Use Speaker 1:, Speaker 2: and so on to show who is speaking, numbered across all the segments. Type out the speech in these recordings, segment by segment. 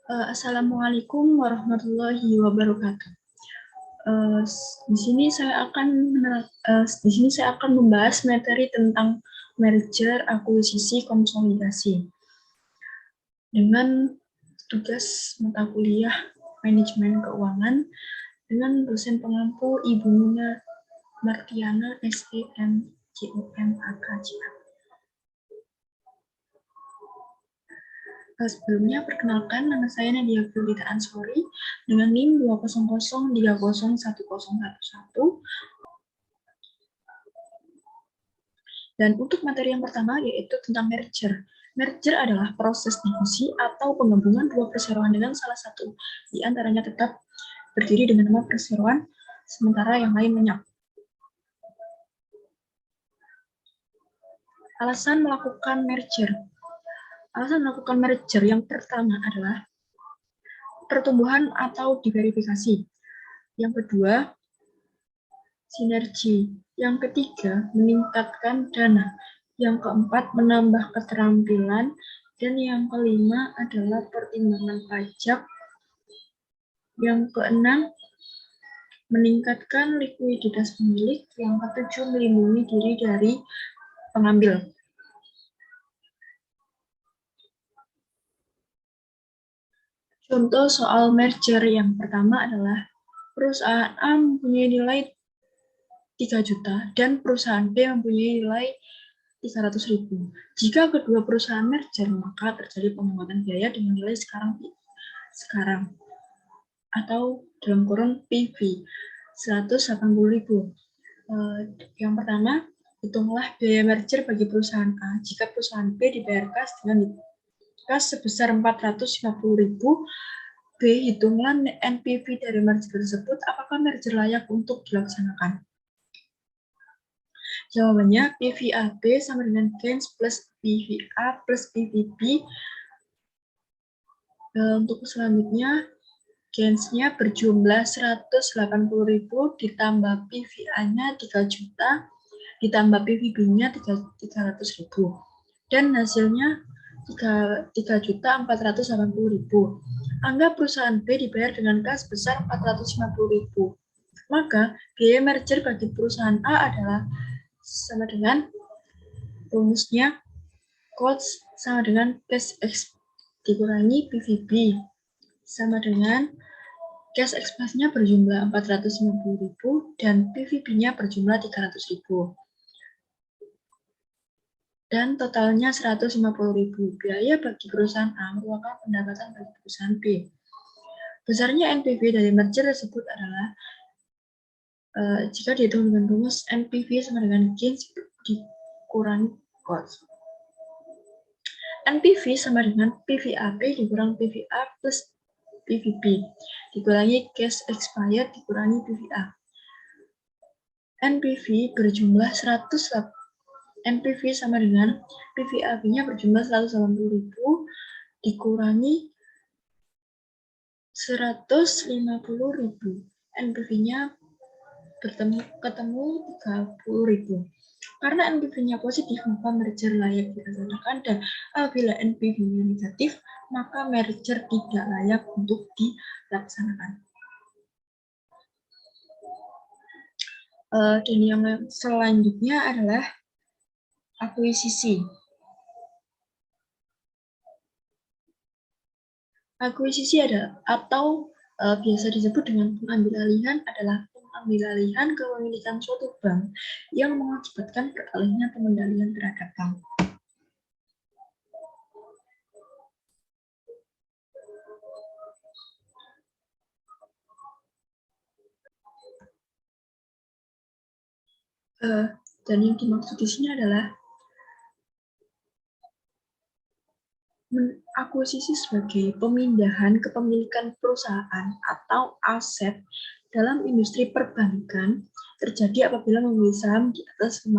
Speaker 1: Assalamualaikum warahmatullahi wabarakatuh. Di sini saya akan membahas materi tentang merger, akuisisi, konsolidasi dengan tugas mata kuliah manajemen keuangan dengan dosen pengampu Ibu Nuna Martiana, SEM, JUM, AKJA. Sebelumnya, perkenalkan, nama saya Nadia Fiorita Ansori dengan NIM 200301011. Dan untuk materi yang pertama yaitu tentang merger. Merger adalah proses fusi atau penggabungan dua perseroan dengan salah satu di antaranya tetap berdiri dengan nama perseroan, sementara yang lain lenyap. Alasan melakukan merger. Alasan melakukan merger yang pertama adalah pertumbuhan atau diverifikasi. Yang kedua, sinergi. Yang ketiga, meningkatkan dana. Yang keempat, menambah keterampilan. Dan yang kelima adalah pertimbangan pajak. Yang keenam, meningkatkan likuiditas pemilik. Yang ketujuh, melindungi diri dari pengambil. Contoh soal merger yang pertama adalah perusahaan A mempunyai nilai 3 juta dan perusahaan B mempunyai nilai 300.000. Jika kedua perusahaan merger, maka terjadi penguatan biaya dengan nilai sekarang atau dalam kurung PV 180.000. Yang pertama, hitunglah biaya merger bagi perusahaan A. Jika perusahaan B dibayar kas dengan kas sebesar 450.000, B, hitunglah NPV dari merger tersebut. Apakah merger layak untuk dilaksanakan? Jawabannya PVAB sama dengan gains plus PVA plus PVB. Untuk selanjutnya, gains-nya berjumlah 180.000 ditambah PVA-nya 3 juta ditambah PVB-nya 300.000 dan hasilnya 3.480.000. Anggap perusahaan B dibayar dengan kas besar 450.000. Maka biaya merger bagi perusahaan A adalah sama dengan rumusnya cost sama dengan cash X dikurangi PVB sama dengan cash expense-nya berjumlah 450.000 dan PVB-nya berjumlah 300.000. Dan totalnya 150.000. Biaya bagi perusahaan A merupakan pendapatan bagi perusahaan B. Besarnya NPV dari merger tersebut adalah jika dihitung dengan rumus NPV sama dengan gains dikurangi cost. NPV sama dengan PVAB dikurang PVA plus PVB dikurangi cash expired dikurangi PVA. NPV berjumlah 100. NPV sama dengan PVAB-nya berjumlah 180.000 dikurangi 150.000. NPV-nya ketemu 30.000. Karena NPV-nya positif, maka merger layak dilaksanakan, dan apabila NPV-nya negatif, maka merger tidak layak untuk dilaksanakan. Dan yang selanjutnya adalah akuisisi. Akuisisi atau biasa disebut dengan pengambil alihan adalah pengambil alihan kepemilikan suatu bank yang mengakibatkan beralihnya pengendalian terhadap bank. Dan yang dimaksud di sini adalah akuisisi sebagai pemindahan kepemilikan perusahaan atau aset dalam industri perbankan terjadi apabila memiliki saham di atas 50%.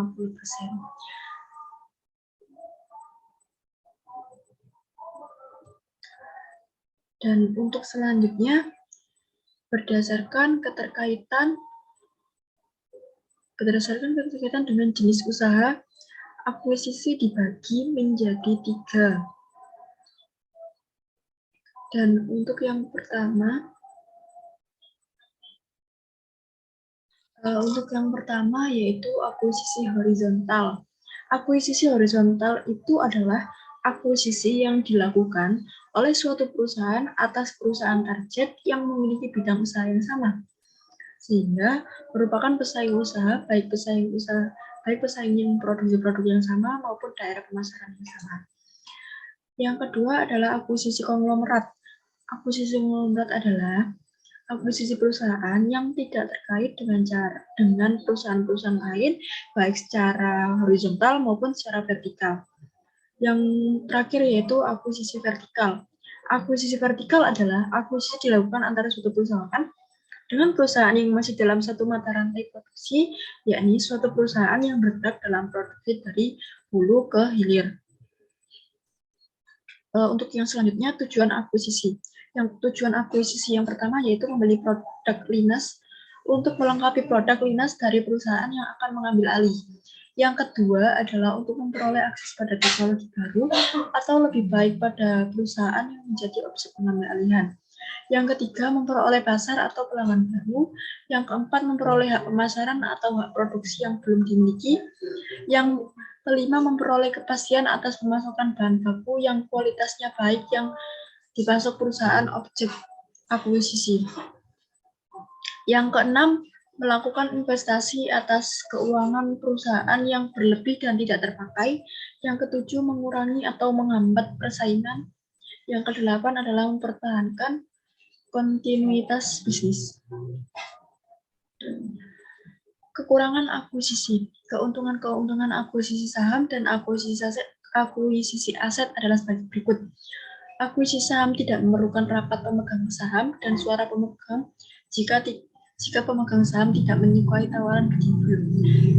Speaker 1: Dan untuk selanjutnya, berdasarkan keterkaitan dengan jenis usaha, akuisisi dibagi menjadi 3. Dan untuk yang pertama, yaitu akuisisi horizontal. Akuisisi horizontal itu adalah akuisisi yang dilakukan oleh suatu perusahaan atas perusahaan target yang memiliki bidang usaha yang sama, sehingga merupakan pesaing usaha, baik pesaing yang produksi produk yang sama maupun daerah pemasaran yang sama. Yang kedua adalah akuisisi konglomerat. Akuisisi konglomerat adalah akuisisi perusahaan yang tidak terkait dengan perusahaan-perusahaan lain, baik secara horizontal maupun secara vertikal. Yang terakhir yaitu akuisisi vertikal. Akuisisi vertikal adalah akuisisi dilakukan antara suatu perusahaan dengan perusahaan yang masih dalam satu mata rantai produksi, yakni suatu perusahaan yang bergerak dalam produksi dari hulu ke hilir. Untuk yang selanjutnya, tujuan akuisisi. Yang tujuan akuisisi yang pertama yaitu membeli produk linas untuk melengkapi produk linas dari perusahaan yang akan mengambil alih. Yang kedua adalah untuk memperoleh akses pada teknologi baru atau lebih baik pada perusahaan yang menjadi objek pengambil alihan. Yang ketiga, memperoleh pasar atau pelanggan baru. Yang keempat, memperoleh hak pemasaran atau hak produksi yang belum dimiliki. Yang kelima, memperoleh kepastian atas pemasukan bahan baku yang kualitasnya baik yang dipasok perusahaan objek akuisisi. Yang keenam, melakukan investasi atas keuangan perusahaan yang berlebih dan tidak terpakai. Yang ketujuh, mengurangi atau menghambat persaingan. Yang kedelapan adalah mempertahankan kontinuitas bisnis. Kekurangan akuisisi. Keuntungan akuisisi saham dan akuisisi aset adalah sebagai berikut. Akuisisi saham tidak memerlukan rapat pemegang saham dan suara pemegang jika pemegang saham tidak menyukai tawaran gaji bulan.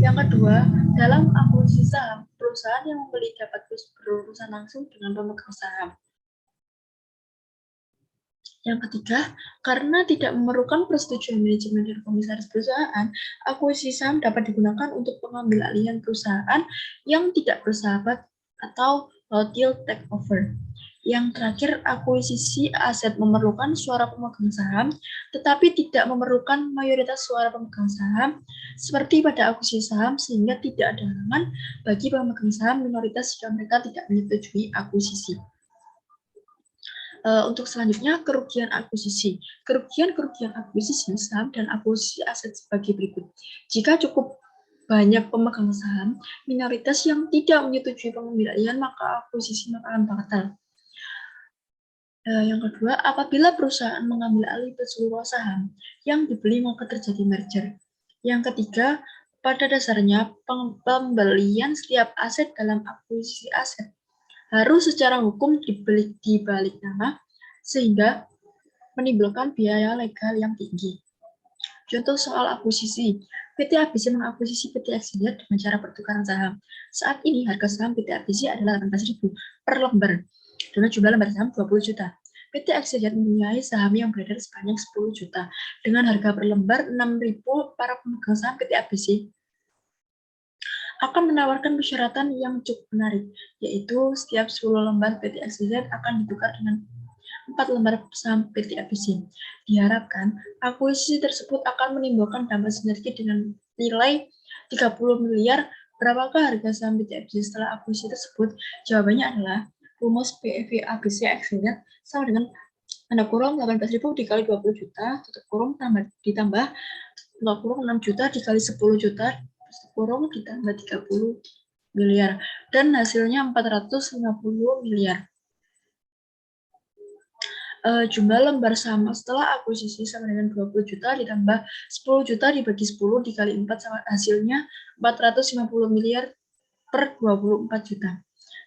Speaker 1: Yang kedua, dalam akuisisi saham, perusahaan yang membeli dapat berurusan langsung dengan pemegang saham. Yang ketiga, karena tidak memerlukan persetujuan manajemen dan komisaris perusahaan, akuisisi saham dapat digunakan untuk pengambil alihan perusahaan yang tidak bersahabat atau deal takeover. Yang terakhir, akuisisi aset memerlukan suara pemegang saham, tetapi tidak memerlukan mayoritas suara pemegang saham, seperti pada akuisisi saham, sehingga tidak ada halangan bagi pemegang saham minoritas jika mereka tidak menyetujui akuisisi. Untuk selanjutnya, kerugian akuisisi. Kerugian akuisisi saham dan akuisisi aset sebagai berikut. Jika cukup banyak pemegang saham minoritas yang tidak menyetujui pengambilan, maka akuisisi akan batal. Yang kedua, apabila perusahaan mengambil alih keseluruhan saham yang dibeli maka terjadi merger. Yang ketiga, pada dasarnya pembelian setiap aset dalam akuisisi aset harus secara hukum dibalik nama, sehingga menimbulkan biaya legal yang tinggi. Contoh soal akuisisi, PT ABC mengakuisisi PT Axiata dengan cara pertukaran saham. Saat ini harga saham PT ABC adalah 18.000 per lembar, dengan jumlah lembar saham 20 juta. PT Axiata mempunyai saham yang beredar sebanyak 10 juta, dengan harga per lembar 6.000. Para pemegang saham PT ABC akan menawarkan persyaratan yang cukup menarik, yaitu setiap 10 lembar PT Axiata akan ditukar dengan 4 lembar saham PT ABC. Diharapkan, akuisisi tersebut akan menimbulkan dampak sinergi dengan nilai 30 miliar. Berapakah harga saham PT ABC setelah akuisisi tersebut? Jawabannya adalah rumus PEV ABC Axiata sama dengan tanda kurung 18.000 dikali 20 juta, tutup kurung ditambah 6 juta dikali 10 juta, kurung ditambah 30 miliar, dan hasilnya 450 miliar. Jumlah lembar saham setelah akuisisi sama dengan 20 juta ditambah 10 juta dibagi 10 dikali 4 sama hasilnya 450 miliar per 24 juta.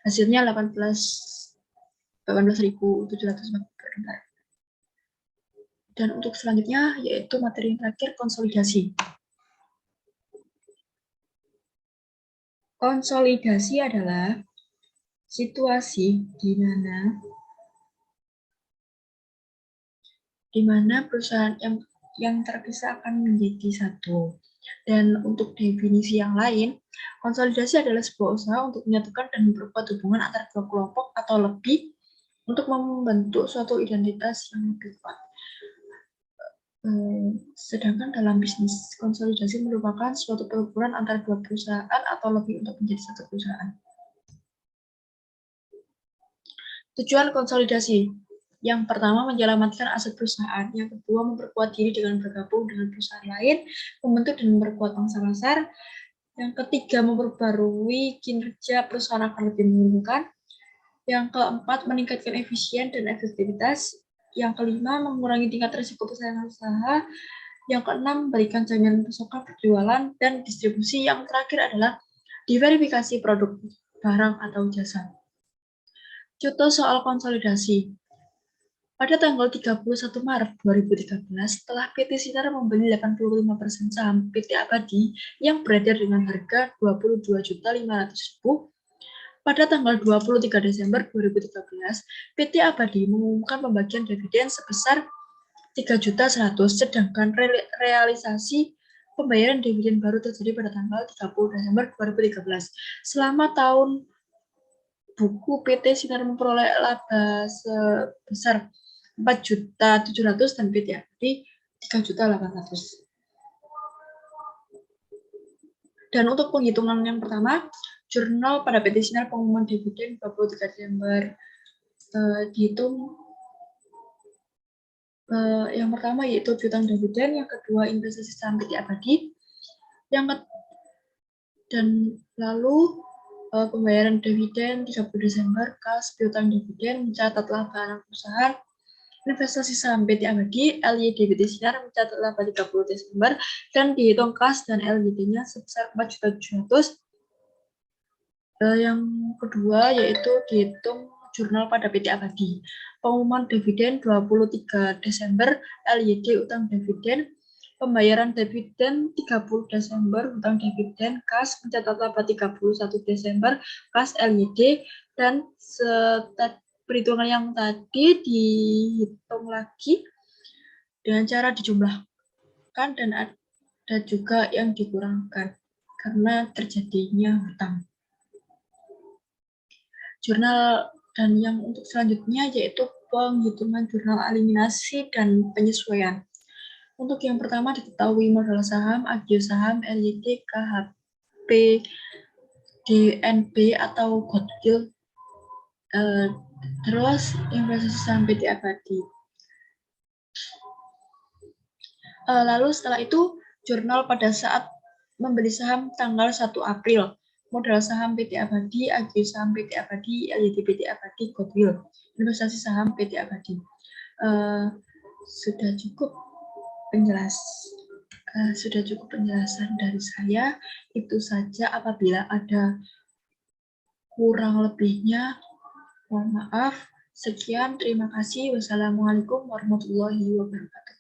Speaker 1: Hasilnya 18.700 per lembar. Dan untuk selanjutnya yaitu materi yang terakhir, konsolidasi. Konsolidasi adalah situasi di mana perusahaan yang terpisah akan menjadi satu. Dan untuk definisi yang lain, konsolidasi adalah sebuah usaha untuk menyatukan dan memperkuat hubungan antara dua kelompok atau lebih untuk membentuk suatu identitas yang lebih kuat. Sedangkan dalam bisnis, konsolidasi merupakan suatu peleburan antara dua perusahaan atau lebih untuk menjadi satu perusahaan. Tujuan konsolidasi. Yang pertama, menyelamatkan aset perusahaan. Yang kedua, memperkuat diri dengan bergabung dengan perusahaan lain, membentuk dan memperkuat pangsa pasar. Yang ketiga, memperbarui kinerja perusahaan agar lebih menguntungkan. Yang keempat, meningkatkan efisien dan efektivitas. Yang kelima, mengurangi tingkat risiko persaingan usaha. Yang keenam, memberikan jaminan pasokan, penjualan, dan distribusi. Yang terakhir adalah diverifikasi produk, barang, atau jasa. Contoh soal konsolidasi. Pada tanggal 31 Maret 2013, setelah PT Sinar membeli 85% saham PT Abadi yang beredar dengan harga Rp22.500.000, pada tanggal 23 Desember 2013, PT Abadi mengumumkan pembagian dividen sebesar Rp3.100.000, sedangkan realisasi pembayaran dividen baru terjadi pada tanggal 30 Desember 2013. Selama tahun buku, PT Sinar memperoleh laba sebesar 4.700.000 dan PT Abadi 3.800.000. Dan untuk penghitungan yang pertama, jurnal pada PT Sinar pengumuman dividen 23 Desember dihitung yang pertama yaitu piutang dividen, yang kedua investasi saham PT Abadi, dan lalu pembayaran dividen 30 Desember, kas piutang dividen, mencatat laba anak perusahaan, investasi saham PT Abadi, LYD PT Sinar mencatat laba 30 Desember, dan dihitung kas dan LYD-nya sebesar 4.700.000. Yang kedua yaitu dihitung jurnal pada PT Abadi. Pengumuman dividen 23 Desember, LYD utang dividen, pembayaran dividen 30 Desember, utang dividen, kas mencatat laba 31 Desember, kas LYD, dan perhitungan yang tadi dihitung lagi dengan cara dijumlahkan dan ada juga yang dikurangkan karena terjadinya hutang. Jurnal dan yang untuk selanjutnya yaitu penghitungan jurnal eliminasi dan penyesuaian. Untuk yang pertama diketahui modal saham, agio saham, LYD, KHP, DNB atau goodwill, terus investasi saham PT Abadi. Lalu setelah itu jurnal pada saat membeli saham tanggal 1 April. Modal saham PT Abadi, agio saham PT Abadi, LYD PT Abadi, goodwill, investasi saham PT Abadi. Sudah cukup penjelasan dari saya. Itu saja, apabila ada kurang lebihnya mohon maaf. Sekian, terima kasih. Wassalamualaikum warahmatullahi wabarakatuh.